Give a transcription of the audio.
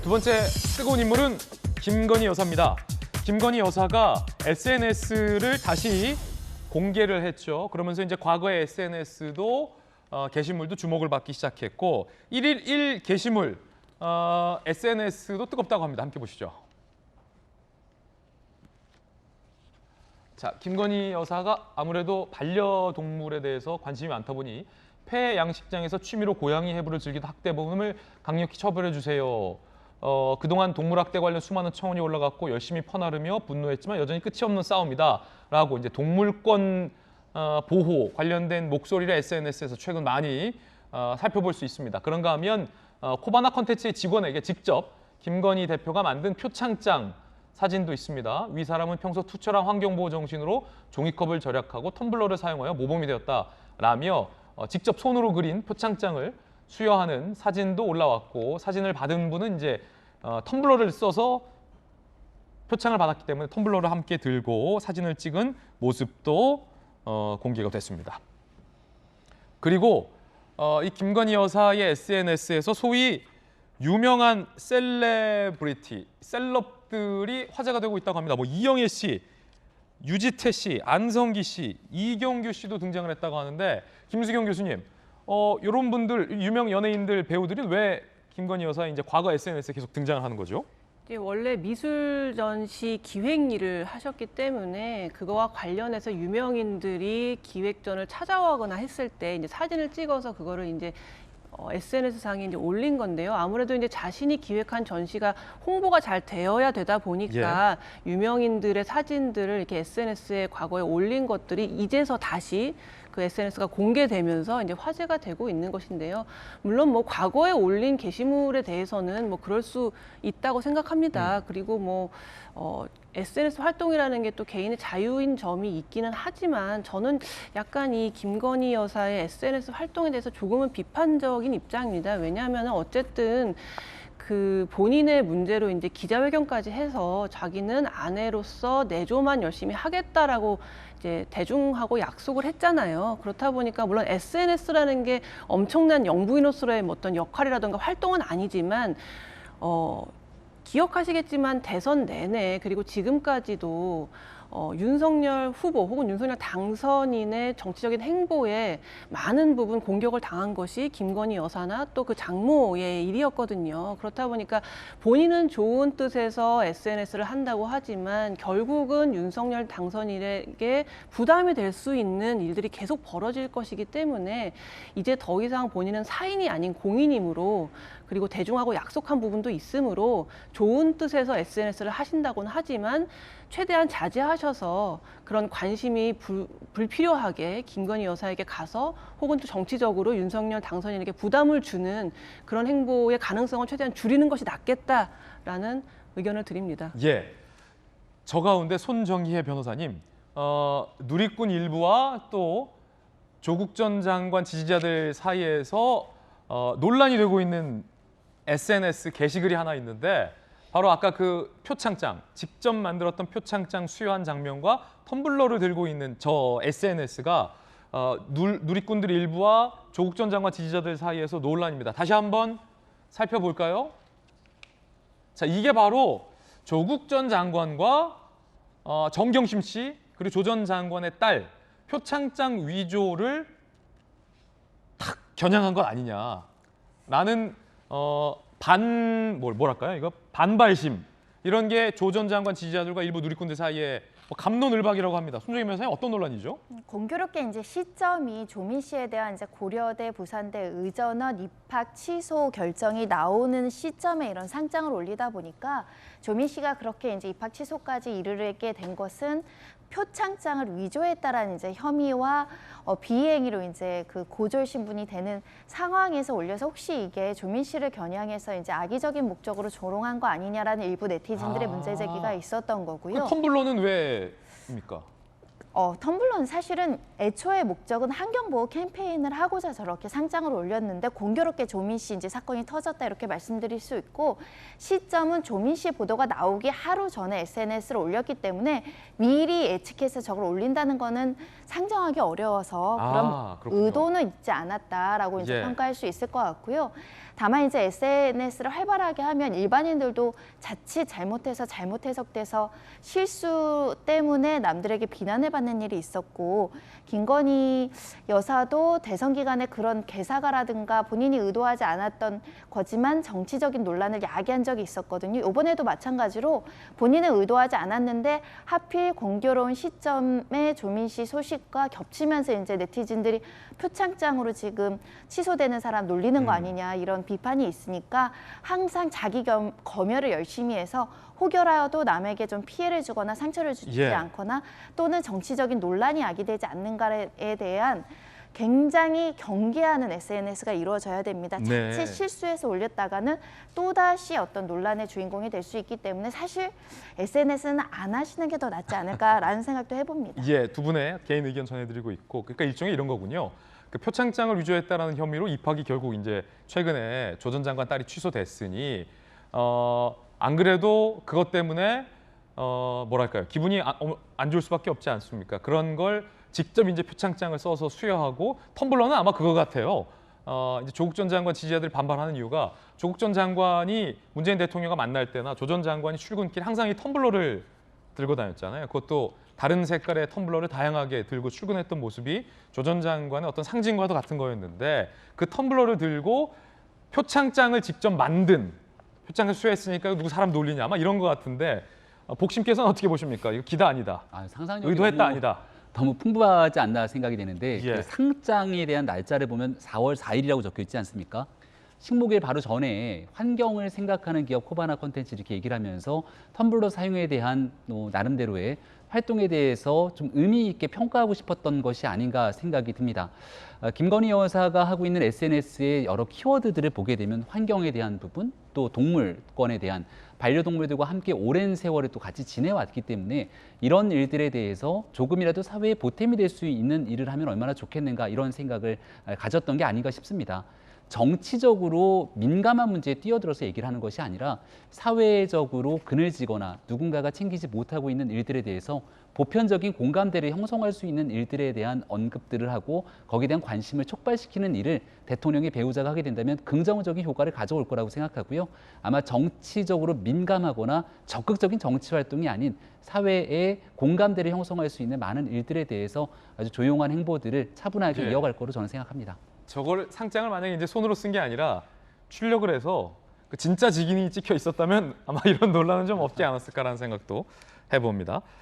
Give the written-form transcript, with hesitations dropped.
두 번째 뜨거운 인물은 김건희 여사입니다. 김건희 여사가 SNS를 다시 공개를 했죠. 그러면서 이제 과거의 SNS도 게시물도 주목을 받기 시작했고 1일 1 게시물 SNS도 뜨겁다고 합니다. 함께 보시죠. 자, 김건희 여사가 아무래도 반려동물에 대해서 관심이 많다 보니 폐 양식장에서 취미로 고양이 해부를 즐기던 학대범을 강력히 처벌해 주세요. 그동안 동물학대 관련 수많은 청원이 올라갔고 열심히 퍼나르며 분노했지만 여전히 끝이 없는 싸움이다. 라고 이제 동물권 보호 관련된 목소리를 SNS에서 최근 많이 살펴볼 수 있습니다. 그런가 하면 코바나 컨텐츠의 직원에게 직접 김건희 대표가 만든 표창장 사진도 있습니다. 위 사람은 평소 투철한 환경보호 정신으로 종이컵을 절약하고 텀블러를 사용하여 모범이 되었다라며 직접 손으로 그린 표창장을 수여하는 사진도 올라왔고 사진을 받은 분은 이제 텀블러를 써서 표창을 받았기 때문에 텀블러를 함께 들고 사진을 찍은 모습도 공개가 됐습니다. 그리고 이 김건희 여사의 SNS에서 소위 유명한 셀러브리티, 셀럽들이 화제가 되고 있다고 합니다. 뭐 이영애 씨, 유지태 씨, 안성기 씨, 이경규 씨도 등장을 했다고 하는데 김수경 교수님, 이런 분들, 유명 연예인들, 배우들이 왜 김건희 여사의 이제 과거 SNS에 계속 등장을 하는 거죠? 원래 미술 전시 기획 일을 하셨기 때문에 그거와 관련해서 유명인들이 기획전을 찾아오거나 했을 때 이제 사진을 찍어서 그거를 이제 SNS 상에 이제 올린 건데요. 아무래도 이제 자신이 기획한 전시가 홍보가 잘 되어야 되다 보니까 유명인들의 사진들을 이렇게 SNS에 과거에 올린 것들이 이제서 다시 그 SNS가 공개되면서 이제 화제가 되고 있는 것인데요. 물론 뭐 과거에 올린 게시물에 대해서는 뭐 그럴 수 있다고 생각합니다. 그리고 뭐 SNS 활동이라는 게 또 개인의 자유인 점이 있기는 하지만 저는 약간 이 김건희 여사의 SNS 활동에 대해서 조금은 비판적인 입장입니다. 왜냐하면 어쨌든 그 본인의 문제로 이제 기자회견까지 해서 자기는 아내로서 내조만 열심히 하겠다라고 이제 대중하고 약속을 했잖아요. 그렇다 보니까 물론 SNS라는 게 엄청난 영부인으로서의 어떤 역할이라든가 활동은 아니지만 기억하시겠지만 대선 내내 그리고 지금까지도 윤석열 후보 혹은 윤석열 당선인의 정치적인 행보에 많은 부분 공격을 당한 것이 김건희 여사나 또 그 장모의 일이었거든요. 그렇다 보니까 본인은 좋은 뜻에서 SNS를 한다고 하지만 결국은 윤석열 당선인에게 부담이 될 수 있는 일들이 계속 벌어질 것이기 때문에 이제 더 이상 본인은 사인이 아닌 공인이므로 그리고 대중하고 약속한 부분도 있으므로 좋은 뜻에서 SNS를 하신다고는 하지만 최대한 자제하셔서 그런 관심이 불필요하게 김건희 여사에게 가서 혹은 또 정치적으로 윤석열 당선인에게 부담을 주는 그런 행보의 가능성을 최대한 줄이는 것이 낫겠다라는 의견을 드립니다. 예, 저 가운데 손정희애 변호사님, 누리꾼 일부와 또 조국 전 장관 지지자들 사이에서 논란이 되고 있는 SNS 게시글이 하나 있는데 바로 아까 그 표창장, 직접 만들었던 표창장 수여한 장면과 텀블러를 들고 있는 저 SNS가 누리꾼들 일부와 조국 전 장관 지지자들 사이에서 논란입니다. 다시 한번 살펴볼까요? 자, 이게 바로 조국 전 장관과 정경심 씨 그리고 조 전 장관의 딸 표창장 위조를 탁 겨냥한 것 아니냐라는 뭐랄까요? 이거 반발심 이런 게 조 전 장관 지지자들과 일부 누리꾼들 사이에 갑론을박이라고 합니다. 손정희 변호사님 어떤 논란이죠? 공교롭게 이제 시점이 조민 씨에 대한 이제 고려대, 부산대 의전원 입학 취소 결정이 나오는 시점에 이런 상장을 올리다 보니까 조민 씨가 그렇게 이제 입학 취소까지 이르게 된 것은 표창장을 위조했다라는 이제 혐의와 비행위로 이제 그 고졸 신분이 되는 상황에서 올려서 혹시 이게 조민 씨를 겨냥해서 이제 악의적인 목적으로 조롱한 거 아니냐라는 일부 네티즌들의 문제 제기가 있었던 거고요. 그 텀블러는 왜입니까? 텀블러는 사실은 애초에 목적은 환경보호 캠페인을 하고자 저렇게 상장을 올렸는데 공교롭게 조민 씨 이제 사건이 터졌다 이렇게 말씀드릴 수 있고 시점은 조민 씨 보도가 나오기 하루 전에 SNS를 올렸기 때문에 미리 예측해서 저걸 올린다는 거는 상정하기 어려워서 그런 그렇군요. 의도는 있지 않았다라고 이제 예. 평가할 수 있을 것 같고요. 다만 이제 SNS를 활발하게 하면 일반인들도 자칫 잘못해서 잘못 해석돼서 실수 때문에 남들에게 비난을 받는 일이 있었고, 김건희 여사도 대선 기간에 그런 개사가라든가 본인이 의도하지 않았던 거지만 정치적인 논란을 야기한 적이 있었거든요. 이번에도 마찬가지로 본인은 의도하지 않았는데 하필 공교로운 시점에 조민 씨 소식과 겹치면서 이제 네티즌들이 표창장으로 지금 취소되는 사람 놀리는 거 아니냐 이런 비판이 있으니까 항상 자기 검열을 열심히 해서 혹여라도 남에게 좀 피해를 주거나 상처를 주지 않거나 또는 정치적인 논란이 야기되지 않는가에 대한 굉장히 경계하는 SNS가 이루어져야 됩니다. 네. 자칫 실수해서 올렸다가는 또다시 어떤 논란의 주인공이 될 수 있기 때문에 사실 SNS는 안 하시는 게 더 낫지 않을까라는 생각도 해봅니다. 예, 두 분의 개인 의견 전해드리고 있고, 그러니까 일종의 이런 거군요. 그 표창장을 위조했다라는 혐의로 입학이 결국 이제 최근에 조 전 장관 딸이 취소됐으니 안 그래도 그것 때문에 뭐랄까요, 기분이 안 좋을 수밖에 없지 않습니까? 그런 걸 직접 이제 표창장을 써서 수여하고, 텀블러는 아마 그거 같아요. 이제 조국 전 장관 지지자들이 반발하는 이유가 조국 전 장관이 문재인 대통령과 만날 때나 조 전 장관이 출근길 항상 이 텀블러를 들고 다녔잖아요. 그것도 다른 색깔의 텀블러를 다양하게 들고 출근했던 모습이 조 전 장관의 어떤 상징과도 같은 거였는데, 그 텀블러를 들고 표창장을 직접 만든, 표창을 수여했으니까 누구 사람 놀리냐 아마 이런 것 같은데, 복심께서는 어떻게 보십니까? 이거 기다 아니다. 상상력이 의도했다 아니다. 너무 풍부하지 않나 생각이 되는데 예. 그 상장에 대한 날짜를 보면 4월 4일이라고 적혀 있지 않습니까? 식목일 바로 전에 환경을 생각하는 기업 코바나 컨텐츠 이렇게 얘기를 하면서 텀블러 사용에 대한 나름대로의 활동에 대해서 좀 의미 있게 평가하고 싶었던 것이 아닌가 생각이 듭니다. 김건희 여사가 하고 있는 SNS의 여러 키워드들을 보게 되면 환경에 대한 부분, 또 동물권에 대한, 반려동물들과 함께 오랜 세월을 또 같이 지내왔기 때문에 이런 일들에 대해서 조금이라도 사회에 보탬이 될 수 있는 일을 하면 얼마나 좋겠는가, 이런 생각을 가졌던 게 아닌가 싶습니다. 정치적으로 민감한 문제에 뛰어들어서 얘기를 하는 것이 아니라 사회적으로 그늘지거나 누군가가 챙기지 못하고 있는 일들에 대해서 보편적인 공감대를 형성할 수 있는 일들에 대한 언급들을 하고 거기에 대한 관심을 촉발시키는 일을 대통령의 배우자가 하게 된다면 긍정적인 효과를 가져올 거라고 생각하고요. 아마 정치적으로 민감하거나 적극적인 정치 활동이 아닌 사회에 공감대를 형성할 수 있는 많은 일들에 대해서 아주 조용한 행보들을 차분하게 예. 이어갈 거로 저는 생각합니다. 저걸 상장을 만약에 이제 손으로 쓴 게 아니라 출력을 해서 그 진짜 직인이 찍혀 있었다면 아마 이런 논란은 좀 없지 않았을까라는 생각도 해봅니다.